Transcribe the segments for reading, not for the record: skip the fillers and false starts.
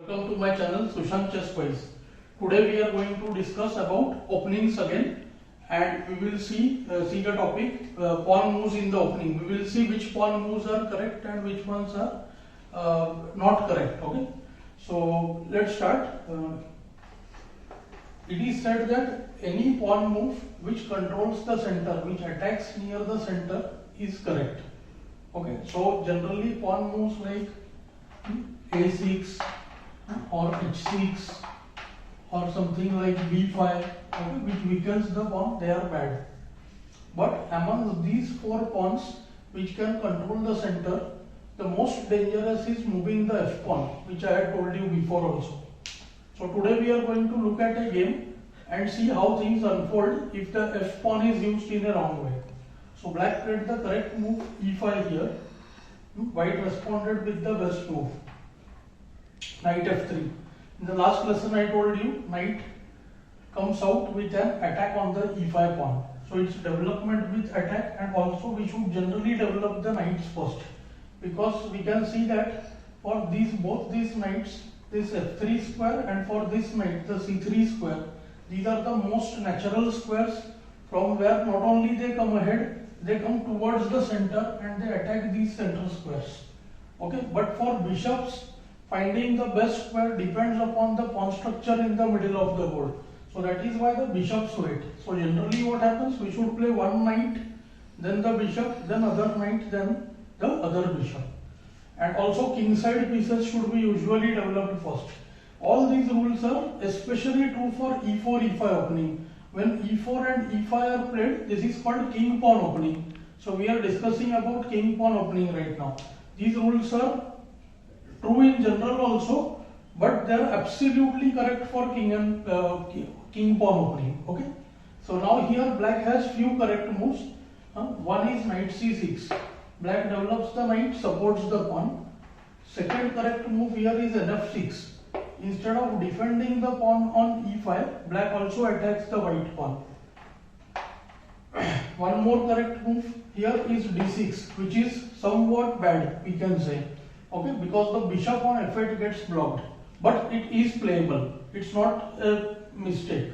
Welcome to my channel Sushant Chess Quiz. Today we are going to discuss about openings again, and we will see the topic pawn moves in the opening. We will see which pawn moves are correct and which ones are not correct. Okay, so let's start. It is said that any pawn move which controls the center, which attacks near the center, is correct. Okay, so generally pawn moves like a6 or h6 or something like b5, okay, which weakens the pawn, they are bad. But among these four pawns which can control the center, the most dangerous is moving the f pawn, which I had told you before also. So today we are going to look at a game and see how things unfold if the f pawn is used in a wrong way. So black played the correct move e5 here. White responded with the best move, knight f3. In the last lesson I told you knight comes out with an attack on the e5 pawn. So it's development with attack, and also we should generally develop the knights first, because we can see that for both these knights, this f3 square and for this knight the c3 square, these are the most natural squares from where not only they come ahead, they come towards the center and they attack these center squares. Okay, but for bishops, finding the best square depends upon the pawn structure in the middle of the board. So that is why the bishops wait. So generally what happens, we should play one knight, then the bishop, then other knight, then the other bishop. And also kingside pieces should be usually developed first. All these rules are especially true for e4, e5 opening. When e4 and e5 are played, this is called king pawn opening. So we are discussing about king pawn opening right now. These rules are true in general also, but they are absolutely correct for king and king pawn opening. Okay. So now here black has few correct moves. One is knight c6. Black develops the knight, supports the pawn. Second correct move here is nf6. Instead of defending the pawn on e5, black also attacks the white pawn. One more correct move here is d6, which is somewhat bad, we can say. Okay, because the bishop on f8 gets blocked, but it is playable. It's not a mistake.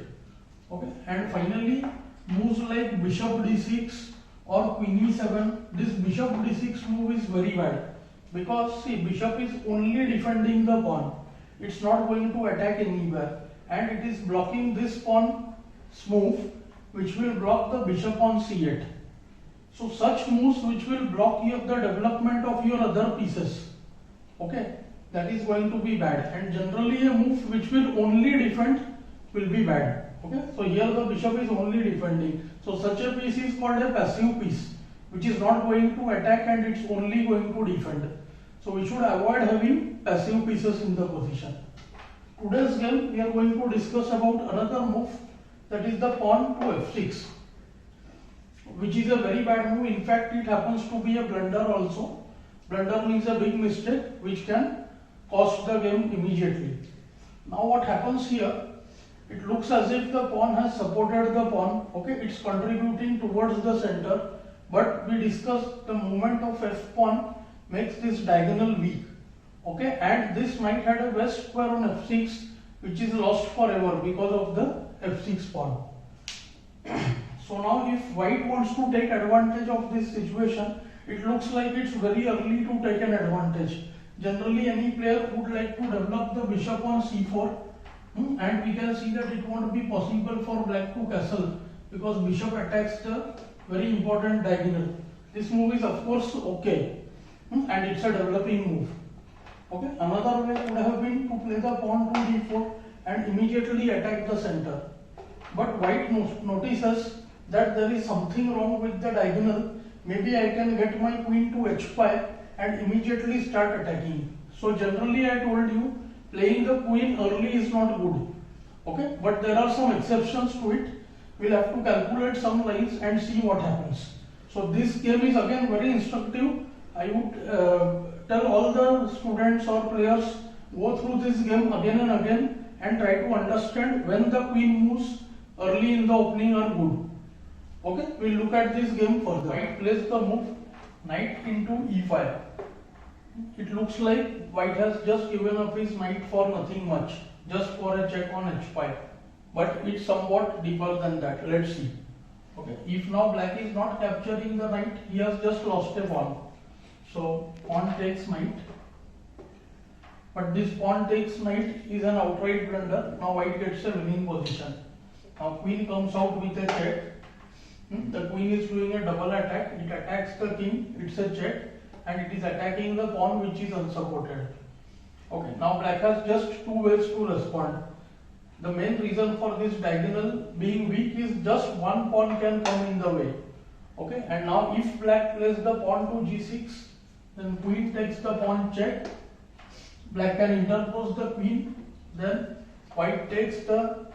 Okay, and finally moves like bishop d6 or queen e7. This bishop d6 move is very bad, because see, bishop is only defending the pawn. It's not going to attack anywhere, and it is blocking this pawn's move, which will block the bishop on c8. So such moves which will block the development of your other pieces, okay, that is going to be bad. And generally a move which will only defend will be bad. Okay, so here the bishop is only defending. So such a piece is called a passive piece, which is not going to attack and it's only going to defend. So we should avoid having passive pieces in the position. Today's game we are going to discuss about another move, that is the pawn to f6, which is a very bad move. In fact, it happens to be a blunder also. Blunder means a big mistake which can cost the game immediately. Now what happens here, it looks as if the pawn has supported the pawn. Okay, it's contributing towards the center, but we discussed the movement of f pawn makes this diagonal weak. Okay, and this knight had a best square on f6, which is lost forever because of the f6 pawn. So now if white wants to take advantage of this situation, it looks like it's very early to take an advantage. Generally any player would like to develop the bishop on c4, and we can see that it won't be possible for black to castle, because bishop attacks the very important diagonal. This move is of course okay, and it's a developing move. Okay, another way would have been to play the pawn to d4 and immediately attack the center. But white notices that there is something wrong with the diagonal. Maybe I can get my queen to h5 and immediately start attacking. So generally I told you, playing the queen early is not good. Okay, but there are some exceptions to it. We'll have to calculate some lines and see what happens. So this game is again very instructive. I would tell all the students or players, go through this game again and again and try to understand when the queen moves early in the opening are good. Okay, we'll look at this game further. White plays the move knight into e5. it looks like white has just given up his knight for nothing much, just for a check on h5. But it's somewhat deeper than that. Let's see. Okay, if now black is not capturing the knight, he has just lost a pawn. So pawn takes knight. But this pawn takes knight is an outright blunder. Now white gets a winning position. Now queen comes out with a check. The queen is doing a double attack. It attacks the king. It's a check. And it is attacking the pawn which is unsupported. Okay, now black has just two ways to respond. The main reason for this diagonal being weak is just one pawn can come in the way. Okay, and now if black plays the pawn to g6, then queen takes the pawn check. Black can interpose the queen, then white takes the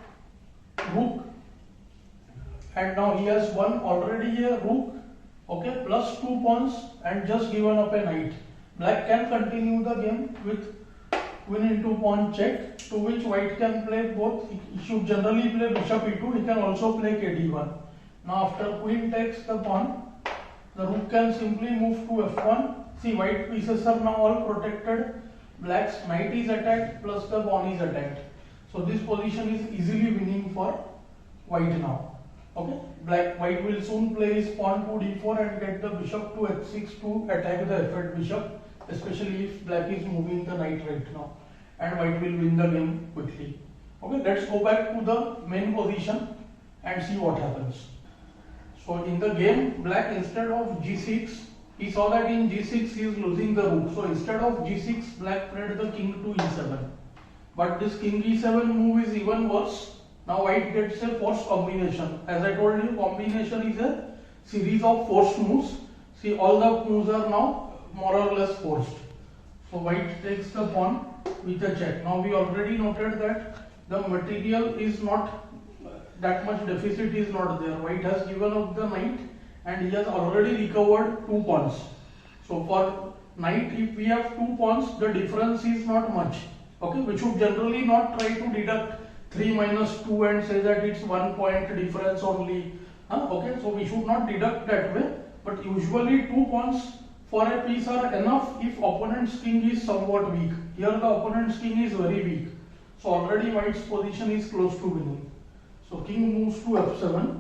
rook, and now he has won already a rook, okay, plus two pawns and just given up a knight. Black can continue the game with queen into pawn check, to which white can play both. He should generally play bishop e2, he can also play kd1. Now after queen takes the pawn, the rook can simply move to f1. See, white pieces are now all protected. Black's knight is attacked plus the pawn is attacked. So this position is easily winning for white now. Okay, white will soon play his pawn to d4 and get the bishop to h6 to attack the f8 bishop, especially if black is moving the knight right now, and white will win the game quickly. Okay, let's go back to the main position and see what happens. So in the game, black instead of g6, he saw that in g6 he is losing the rook. So instead of g6, black played the king to e7. But this king e7 move is even worse. Now white gets a forced combination. As I told you, combination is a series of forced moves. See, all the moves are now more or less forced. So white takes the pawn with a check. Now we already noted that the material is not that much, deficit is not there. White has given up the knight and he has already recovered two pawns. So for knight, if we have two pawns, the difference is not much. Okay, we should generally not try to deduct 3 minus 2 and say that it's 1 point difference only. Okay, so we should not deduct that way. But usually 2 pawns for a piece are enough if opponent's king is somewhat weak. Here the opponent's king is very weak. So already white's position is close to winning. So king moves to f7.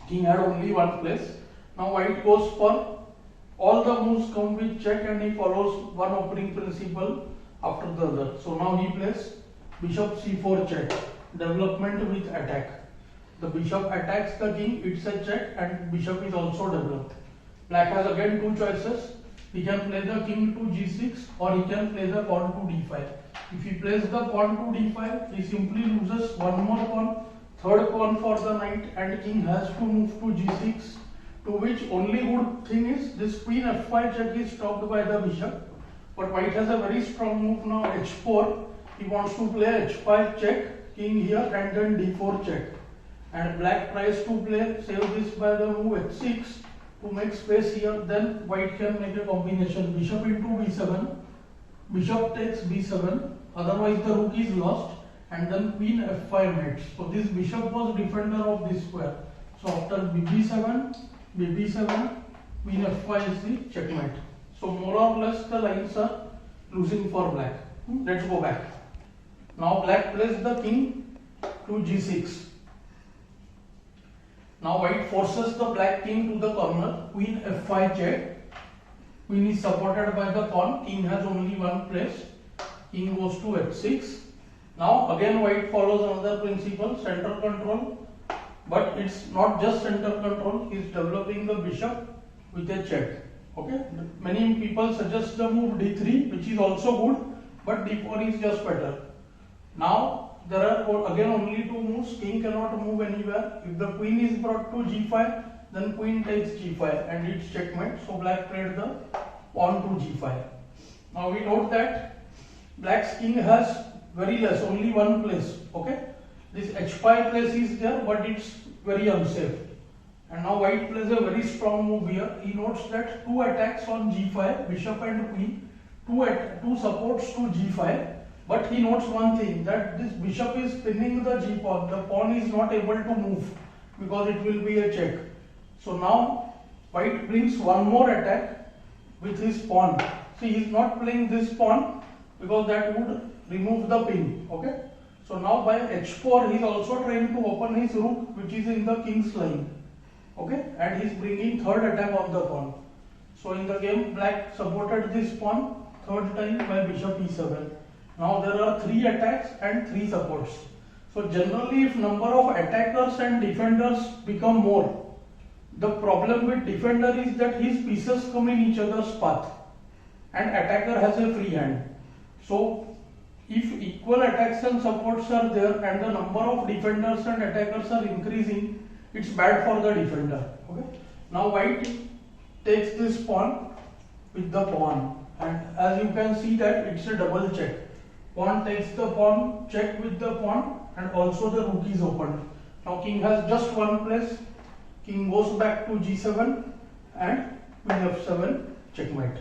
King had only one place. Now white goes for all the moves come with check and he follows one opening principle after the other. So now he plays bishop c4 check, development with attack. The bishop attacks the king, it's a check, and bishop is also developed. Black has again two choices. He can play the king to g6 or he can play the pawn to d5. If he plays the pawn to d5, he simply loses one more pawn, third pawn for the knight, and king has to move to g6, to which only good thing is this queen f5 check is stopped by the bishop. But white has a very strong move now, h4. He wants to play h5 check, king here, and then d4 check. And black tries to play, save this by the move h6 to make space here. Then white can make a combination, bishop into b7, bishop takes b7, otherwise the rook is lost, and then queen f5 mates. So this bishop was defender of this square. So after bb7, queen f5 is the checkmate. So more or less the lines are losing for black. Let's go back. Now black plays the king to g6. Now white forces the black king to the corner, queen f5 check. Queen is supported by the pawn, king has only one place, king goes to h6. Now again white follows another principle, center control, but it's not just center control, he is developing the bishop with a check. Okay, many people suggest the move d3, which is also good, but d4 is just better. Now there are again only two moves, king cannot move anywhere. If the queen is brought to g5, then queen takes g5 and it's checkmate. So black played the pawn to g5. Now we note that black's king has very less, only one place. Okay, this h5 place is there, but it's very unsafe. And now white plays a very strong move here. He notes that two attacks on g5, bishop and queen, two supports to g5. But he notes one thing, that this bishop is pinning the g pawn. The pawn is not able to move because it will be a check. So now white brings one more attack with his pawn. See, he is not playing this pawn because that would remove the pin. Okay. So now by h4 he is also trying to open his rook, which is in the king's line. Okay, and he is bringing third attack on the pawn. So in the game, black supported this pawn third time by bishop e7. Now there are 3 attacks and 3 supports. So generally, if number of attackers and defenders become more, the problem with defender is that his pieces come in each other's path and attacker has a free hand. So if equal attacks and supports are there and the number of defenders and attackers are increasing, it's bad for the defender. Okay. Now white takes this pawn with the pawn, and as you can see that it's a double check. Pawn takes the pawn, check with the pawn, and also the rook is opened. Now king has just one place. King goes back to g7 and queen f7, checkmate.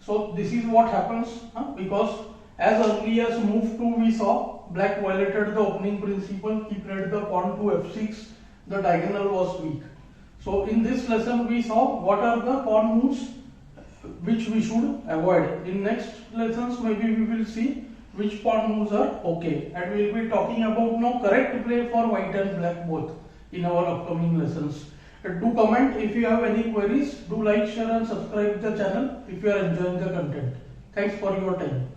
So this is what happens because as early as move 2 we saw black violated the opening principle. He played the pawn to f6. The diagonal was weak. So in this lesson we saw what are the pawn moves which we should avoid. In next lessons maybe we will see which pawn moves are okay, and we will be talking about now correct play for white and black both in our upcoming lessons. Do comment if you have any queries. Do like, share and subscribe the channel if you are enjoying the content. Thanks for your time.